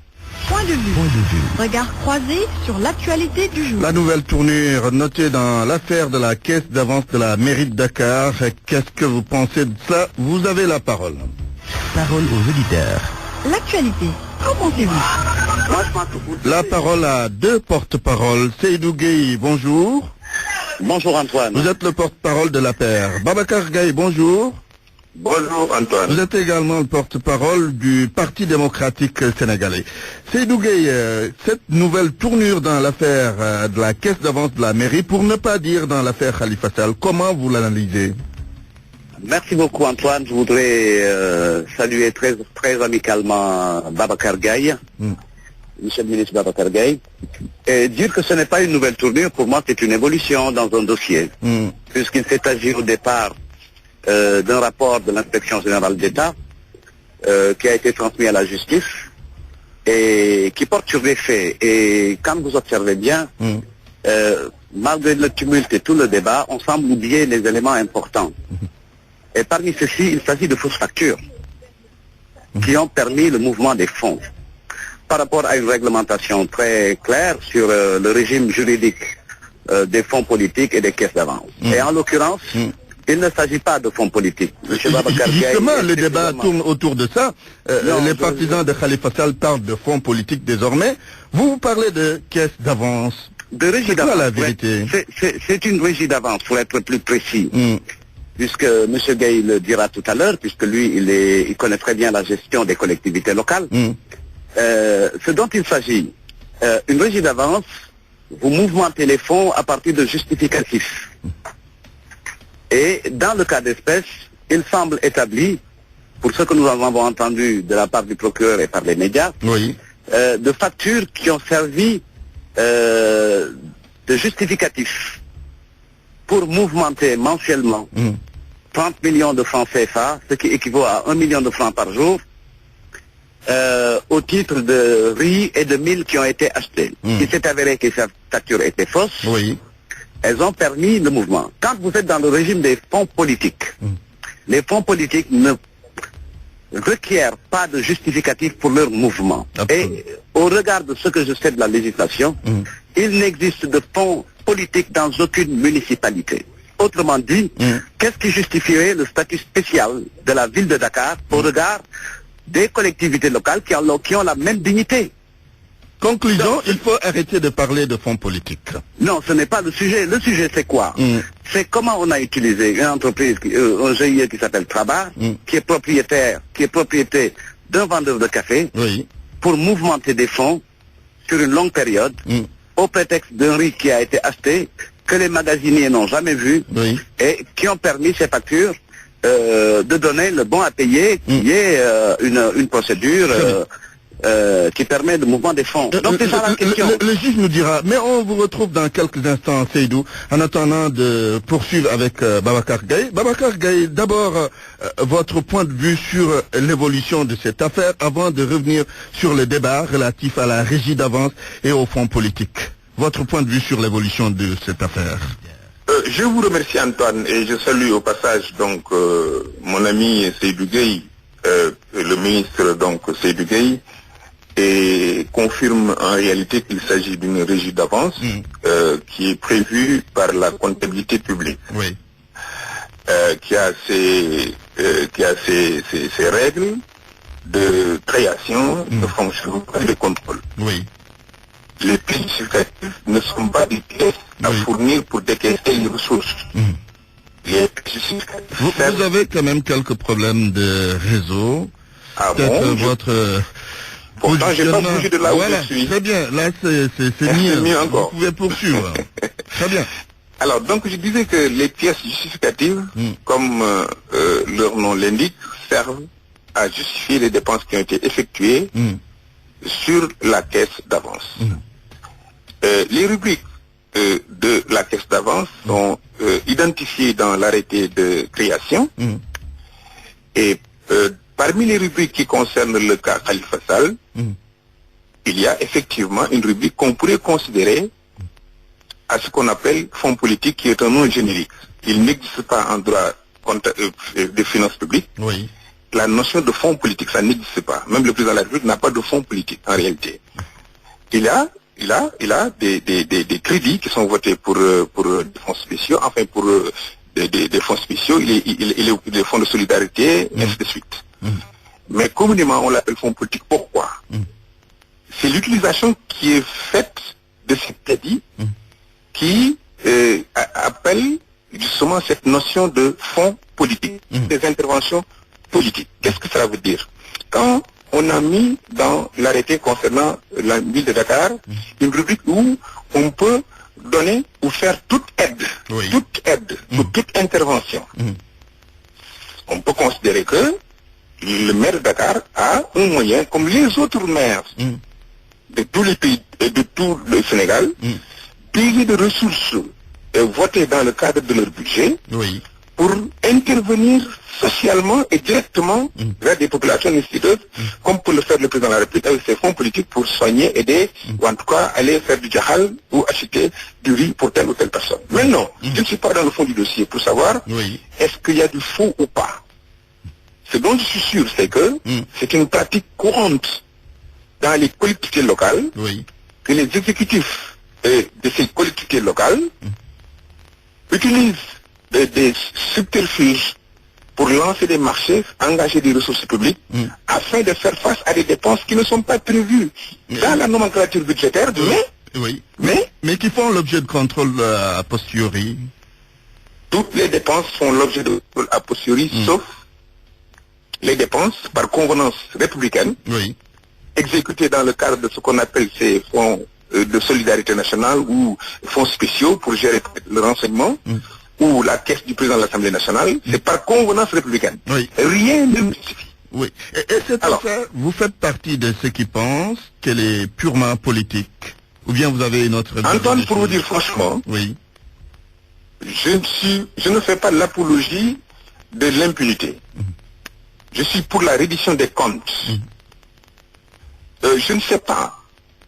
Point de vue. Regard croisé sur l'actualité du jour. La nouvelle tournure notée dans l'affaire de la caisse d'avance de la mairie de Dakar. Qu'est-ce que vous pensez de ça? Vous avez la parole. Parole aux auditeurs. L'actualité, qu'en pensez-vous? La parole à deux porte-paroles. Seydou Gueye, bonjour. Bonjour Antoine. Vous êtes le porte-parole de la paire. Babacar Gaye, bonjour. Bonjour Antoine. Vous êtes également le porte-parole du Parti démocratique sénégalais. Seydou Gueye, cette nouvelle tournure dans l'affaire de la caisse d'avance de la mairie, pour ne pas dire dans l'affaire Khalifa Sall, comment vous l'analysez? Merci beaucoup Antoine. Je voudrais saluer très amicalement Babacar Gaye, monsieur le ministre Babacar Gaye, et dire que ce n'est pas une nouvelle tournure. Pour moi, c'est une évolution dans un dossier, puisqu'il s'est agi au départ d'un rapport de l'inspection générale d'État qui a été transmis à la justice et qui porte sur des faits. Et quand vous observez bien, malgré le tumulte et tout le débat, on semble oublier les éléments importants. Et parmi ceux-ci, il s'agit de fausses factures qui ont permis le mouvement des fonds par rapport à une réglementation très claire sur le régime juridique des fonds politiques et des caisses d'avance. Et en l'occurrence, il ne s'agit pas de fonds politiques. Justement, le débat tourne autour de ça. Les partisans de Khalifa Sall parlent de fonds politiques désormais. Vous parlez de caisses d'avance. De régie d'avance. C'est quoi la vérité? C'est une régie d'avance, pour être plus précis. Puisque M. Gaye le dira tout à l'heure, puisque lui, il connaît très bien la gestion des collectivités locales. Ce dont il s'agit, une régie d'avance, vous mouvementez les fonds à partir de justificatifs. Et dans le cas d'espèce, il semble établi, pour ce que nous avons entendu de la part du procureur et par les médias, de factures qui ont servi de justificatifs pour mouvementer mensuellement 30 millions de francs CFA, ce qui équivaut à 1 million de francs par jour, au titre de riz et de mil qui ont été achetés. Il s'est avéré que ces factures étaient fausses. Elles ont permis le mouvement. Quand vous êtes dans le régime des fonds politiques, les fonds politiques ne requièrent pas de justificatif pour leur mouvement. Et au regard de ce que je sais de la législation, il n'existe de fonds politiques dans aucune municipalité. Autrement dit, qu'est-ce qui justifierait le statut spécial de la ville de Dakar au regard des collectivités locales qui ont la même dignité? Conclusion, il faut arrêter de parler de fonds politiques. Non, ce n'est pas le sujet. Le sujet, c'est quoi? C'est comment on a utilisé une entreprise, un GIE qui s'appelle Trabar, qui est propriété d'un vendeur de café, pour mouvementer des fonds sur une longue période, au prétexte d'un riz qui a été acheté, que les magasiniers n'ont jamais vu, et qui ont permis ces factures de donner le bon à payer, qui est une procédure qui permet le mouvement des fonds. Donc c'est ça la question. Le juge nous dira, mais on vous retrouve dans quelques instants, Seydou, en attendant de poursuivre avec Babacar Gaye. Babacar Gaye, d'abord, votre point de vue sur l'évolution de cette affaire, avant de revenir sur le débat relatif à la régie d'avance et aux fonds politiques. Votre point de vue sur l'évolution de cette affaire. Je vous remercie Antoine et je salue au passage donc mon ami Seydou Gueye, le ministre donc Seydou Gueye, et confirme en réalité qu'il s'agit d'une régie d'avance qui est prévue par la comptabilité publique, qui a ses règles de création, de fonctionnement et de contrôle. Les pièces justificatives ne sont pas des pièces à fournir pour décaisser les ressources. Vous avez quand même quelques problèmes de réseau. Peut-être votre... Pourtant, j'ai pas bougé de là où je suis. Très bien, là c'est mieux encore. Vous pouvez poursuivre. Très bien. Alors, donc je disais que les pièces justificatives, comme leur nom l'indique, servent à justifier les dépenses qui ont été effectuées sur la caisse d'avance. Les rubriques de la caisse d'avance sont identifiées dans l'arrêté de création et parmi les rubriques qui concernent le cas Khalifa Sall, il y a effectivement une rubrique qu'on pourrait considérer à ce qu'on appelle fonds politique, qui est un nom générique. Il n'existe pas en droit des finances publiques. la notion de fonds politique, ça n'existe pas. Même le président de la République n'a pas de fonds politique en réalité. Il a des crédits qui sont votés pour des fonds spéciaux, enfin pour des fonds spéciaux, il est des fonds de solidarité, ainsi de suite. Mais communément on l'appelle fonds politique. Pourquoi? C'est l'utilisation qui est faite de ces crédits qui appelle justement cette notion de fonds politiques, des interventions politiques. Qu'est-ce que ça veut dire? Quand on a mis dans l'arrêté concernant la ville de Dakar une rubrique où on peut donner ou faire toute aide, ou toute intervention, on peut considérer que le maire de Dakar a un moyen, comme les autres maires de tous les pays, de tout le Sénégal, payer de ressources votées dans le cadre de leur budget pour intervenir socialement et directement vers des populations nécessiteuses, comme peut le faire le président de la République avec ses fonds politiques pour soigner, aider, ou en tout cas aller faire du djahal ou acheter du riz pour telle ou telle personne. Mais non, je ne suis pas dans le fond du dossier pour savoir est-ce qu'il y a du faux ou pas. Ce dont je suis sûr, c'est que c'est une pratique courante dans les collectivités locales, que les exécutifs de ces collectivités locales utilisent des subterfuges pour lancer des marchés, engager des ressources publiques, afin de faire face à des dépenses qui ne sont pas prévues dans la nomenclature budgétaire, mais qui font l'objet de contrôle a posteriori. Toutes les dépenses font l'objet de contrôle a posteriori, sauf les dépenses par convenance républicaine, exécutées dans le cadre de ce qu'on appelle ces fonds de solidarité nationale ou fonds spéciaux pour gérer le renseignement, ou la caisse du président de l'Assemblée nationale, c'est par convenance républicaine. Rien ne justifie. Et cette affaire, vous faites partie de ceux qui pensent qu'elle est purement politique, ou bien vous avez une autre... Antoine, pour vous dire franchement, je ne fais pas l'apologie de l'impunité. Je suis pour la reddition des comptes. Je ne sais pas,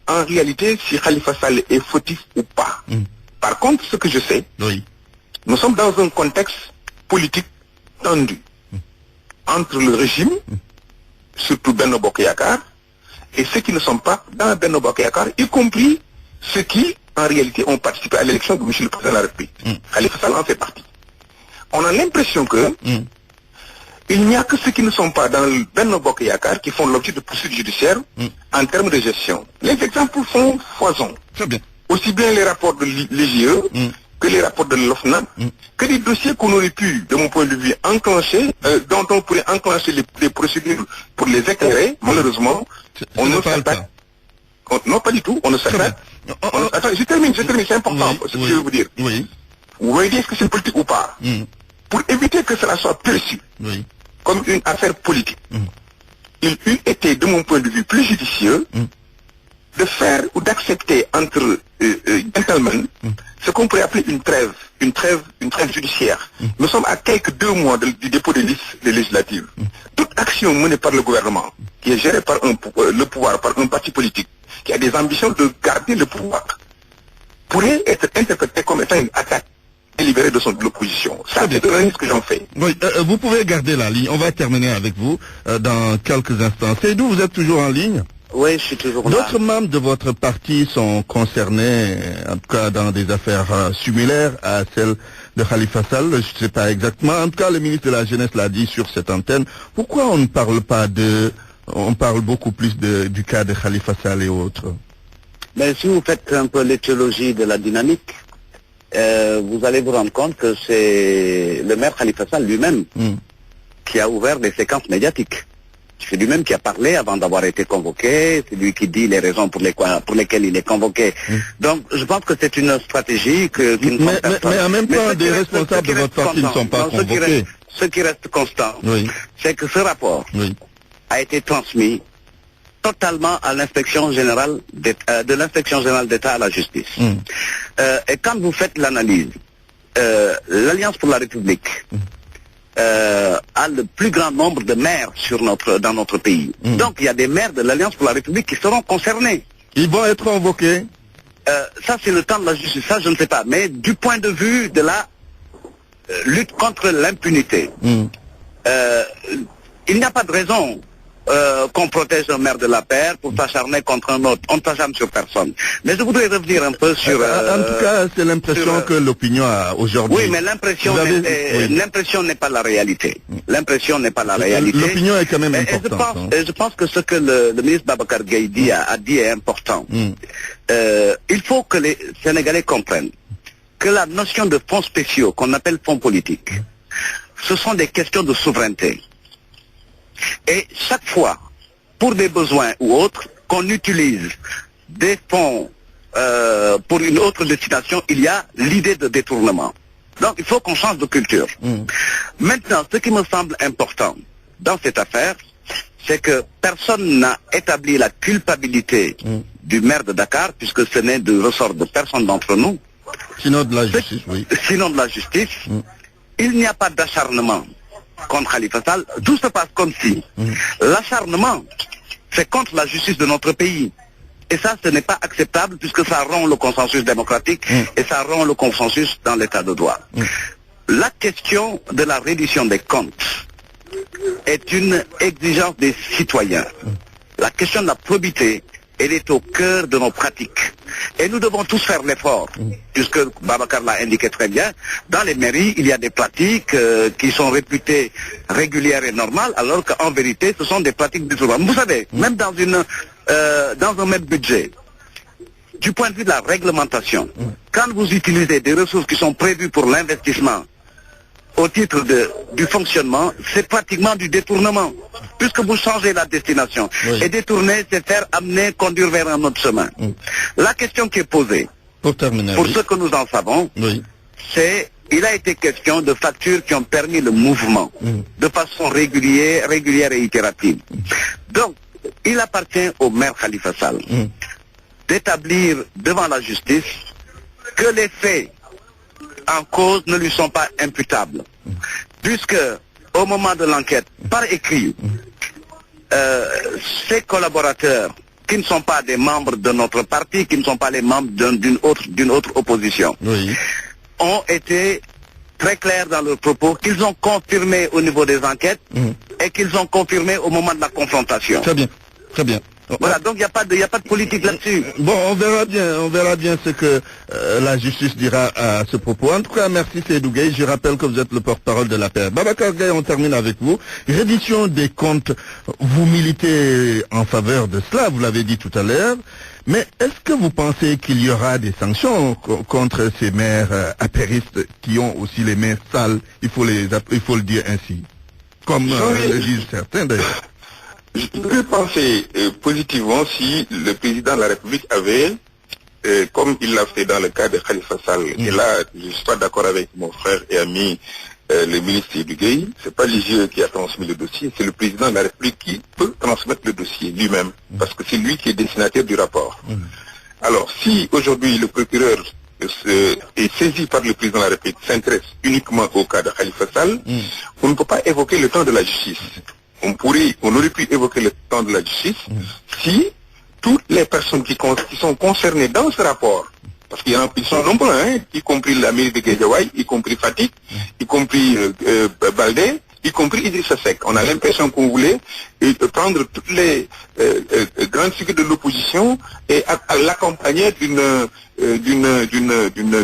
en réalité, si Khalifa Sall est fautif ou pas. Par contre, ce que je sais, nous sommes dans un contexte politique tendu entre le régime, surtout Benno Bokk Yakaar, et ceux qui ne sont pas dans Benno Bokk Yakaar, y compris ceux qui, en réalité, ont participé à l'élection de M. le Président de la République. Khalifa Sall en fait partie. On a l'impression que il n'y a que ceux qui ne sont pas dans le Benno Bokk Yakaar qui font l'objet de poursuites judiciaires en termes de gestion. Les exemples font foison. Aussi bien les rapports de l'IGE que les rapports de l'OFNA, que des dossiers qu'on aurait pu, de mon point de vue, enclencher, dont on pourrait enclencher les procédures pour les éclairer. Malheureusement, on ne fait pas. Non, pas du tout, on ne sait pas. Attends, je termine, c'est important, ce que je veux vous dire. Vous voyez, est-ce que c'est politique ou pas? Pour éviter que cela soit perçu comme une affaire politique, il eût été, de mon point de vue, plus judicieux de faire ou d'accepter entre gentlemen ce qu'on pourrait appeler une trêve judiciaire. Nous sommes à quelques 2 mois du dépôt des listes des législatives. Toute action menée par le gouvernement, qui est gérée par le pouvoir, par un parti politique, qui a des ambitions de garder le pouvoir, pourrait être interprétée comme étant une attaque délibérée de l'opposition. Ça, c'est ce que j'en fais. Vous pouvez garder la ligne. On va terminer avec vous dans quelques instants. Seydou, vous êtes toujours en ligne? Oui, je suis toujours là. D'autres membres de votre parti sont concernés, en tout cas dans des affaires similaires à celles de Khalifa Sall. Je ne sais pas exactement. En tout cas, le ministre de la Jeunesse l'a dit sur cette antenne. Pourquoi on ne parle pas on parle beaucoup plus du cas de Khalifa Sall et autres? Mais si vous faites un peu l'étiologie de la dynamique, vous allez vous rendre compte que c'est le maire Khalifa Sall lui-même qui a ouvert des séquences médiatiques. C'est lui-même qui a parlé avant d'avoir été convoqué, c'est lui qui dit les raisons pour lesquelles il est convoqué. Donc je pense que c'est une stratégie qui ne sont mais en même temps, des responsables de votre parti ne sont pas convoqués. Ce qui reste constant, c'est que ce rapport a été transmis totalement à l'inspection générale de l'inspection générale d'État à la justice. Et quand vous faites l'analyse, l'Alliance pour la République a le plus grand nombre de maires dans notre pays. Donc il y a des maires de l'Alliance pour la République qui seront concernés. Ils vont être convoqués? Ça c'est le temps de la justice, ça je ne sais pas. Mais du point de vue de la lutte contre l'impunité, il n'y a pas de raison qu'on protège un maire de la paire pour s'acharner contre un autre. On ne s'acharne sur personne. Mais je voudrais revenir un peu sur... en tout cas, c'est l'impression que l'opinion a aujourd'hui. Oui, mais l'impression n'est pas la réalité. L'impression n'est pas la réalité. L'opinion est quand même importante. Je pense que ce que le ministre Babacar Gaye a dit est important. Il faut que les Sénégalais comprennent que la notion de fonds spéciaux, qu'on appelle fonds politiques, ce sont des questions de souveraineté. Et chaque fois, pour des besoins ou autres, qu'on utilise des fonds pour une autre destination, il y a l'idée de détournement. Donc il faut qu'on change de culture. Maintenant, ce qui me semble important dans cette affaire, c'est que personne n'a établi la culpabilité du maire de Dakar, puisque ce n'est de ressort de personne d'entre nous. Sinon de la justice, oui. Sinon de la justice. Il n'y a pas d'acharnement contre Khalifa Sall. Tout se passe comme si l'acharnement, c'est contre la justice de notre pays. Et ça, ce n'est pas acceptable puisque ça rompt le consensus démocratique et ça rompt le consensus dans l'état de droit. La question de la reddition des comptes est une exigence des citoyens. La question de la probité, elle est au cœur de nos pratiques. Et nous devons tous faire l'effort, puisque Babacar l'a indiqué très bien, dans les mairies, il y a des pratiques qui sont réputées régulières et normales, alors qu'en vérité, ce sont des pratiques détournées. Vous savez, même dans un même budget, du point de vue de la réglementation, quand vous utilisez des ressources qui sont prévues pour l'investissement au titre du fonctionnement, c'est pratiquement du détournement, puisque vous changez la destination. Et détourner, c'est faire amener, conduire vers un autre chemin. La question qui est posée, pour terminer, pour ce que nous en savons, c'est, il a été question de factures qui ont permis le mouvement de façon régulière et itérative. Donc, il appartient au maire Khalifa Sall d'établir devant la justice que les faits en cause ne lui sont pas imputables, puisque au moment de l'enquête, par écrit, ses collaborateurs, qui ne sont pas des membres de notre parti, qui ne sont pas les membres d'une autre opposition, ont été très clairs dans leurs propos, qu'ils ont confirmé au niveau des enquêtes et qu'ils ont confirmé au moment de la confrontation. Très bien, très bien. Voilà, donc il n'y a pas de politique là-dessus. Bon, on verra bien ce que la justice dira à ce propos. En tout cas, merci Seydou Gueye. Je rappelle que vous êtes le porte-parole de la paire. Babacar Gaye, on termine avec vous. Reddition des comptes, vous militez en faveur de cela, vous l'avez dit tout à l'heure. Mais est-ce que vous pensez qu'il y aura des sanctions contre ces maires apéristes qui ont aussi les mains sales, il faut le dire ainsi, comme le disent certains d'ailleurs? Je peux penser positivement si le président de la République avait, comme il l'a fait dans le cas de Khalifa Sall, et là je ne suis pas d'accord avec mon frère et ami le ministre du Gueye, c'est pas l'IGE qui a transmis le dossier, c'est le président de la République qui peut transmettre le dossier lui-même, parce que c'est lui qui est destinataire du rapport. Alors si aujourd'hui le procureur est saisi par le président de la République, s'intéresse uniquement au cas de Khalifa Sall, on ne peut pas évoquer le temps de la justice. On aurait pu évoquer le temps de la justice si toutes les personnes qui sont concernées dans ce rapport, parce qu'ils sont nombreux, y compris la mairie de Guédiawaye, y compris Fatick, y compris Baldé, y compris Idrissa Seck. On a l'impression qu'on voulait prendre toutes les grandes figures de l'opposition et à l'accompagner d'une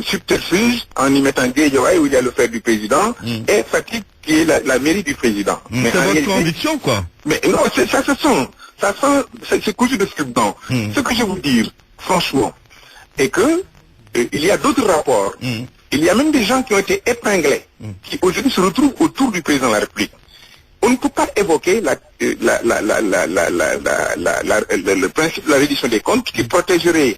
subterfuge en y mettant Guédiawaye où il y a le frère du président et Fatick qui est la mairie du président. C'est votre conviction, quoi. Mais non, c'est cousu de scriptant. Ce que je veux dire, franchement, est que il y a d'autres rapports. Il y a même des gens qui ont été épinglés, qui aujourd'hui se retrouvent autour du président de la République. On ne peut pas évoquer le principe de la reddition des comptes qui protégerait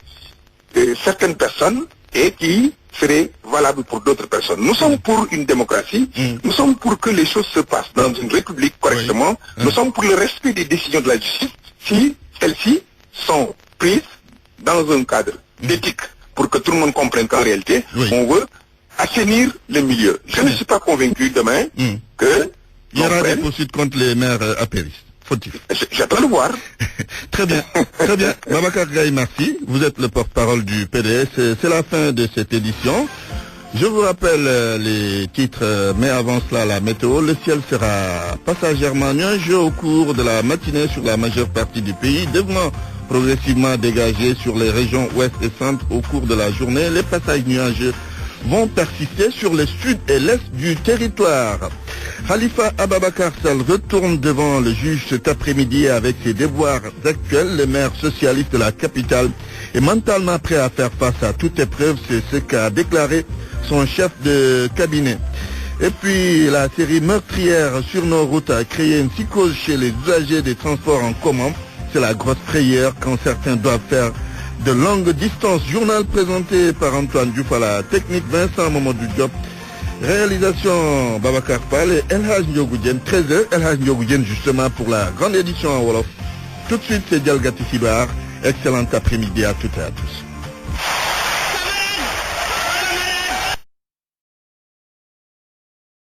certaines personnes et qui serait valable pour d'autres personnes. Nous sommes pour une démocratie, nous sommes pour que les choses se passent dans une république correctement, nous sommes pour le respect des décisions de la justice si celles-ci sont prises dans un cadre d'éthique pour que tout le monde comprenne qu'en réalité, on veut assainir le milieu. Je ne suis pas convaincu demain que... Il y aura des poursuites contre les maires apéristes. Faut-il? J'attends le voir. Très bien, très bien. Babacar Gaye, merci. Vous êtes le porte-parole du PDS. C'est la fin de cette édition. Je vous rappelle les titres, mais avant cela la météo. Le ciel sera passagèrement nuageux au cours de la matinée sur la majeure partie du pays, devenant progressivement dégagé sur les régions ouest et centre au cours de la journée. Les passages nuageux vont persister sur le sud et l'est du territoire. Khalifa Ababakar Sall retourne devant le juge cet après-midi avec ses devoirs actuels. Le maire socialiste de la capitale est mentalement prêt à faire face à toute épreuve. C'est ce qu'a déclaré son chef de cabinet. Et puis la série meurtrière sur nos routes a créé une psychose chez les usagers des transports en commun. C'est la grosse frayeur quand certains doivent faire de longues distances. Journal présenté par Antoine Diouf, à la technique Vincent Mamadou Diop. Réalisation Babacar Fall et El Hadj Ndiogou Diène. 13h, El Hadj Ndiogou Diène justement pour la grande édition en Wolof. Tout de suite, c'est Dialgati Sibar. Excellent après-midi à toutes et à tous.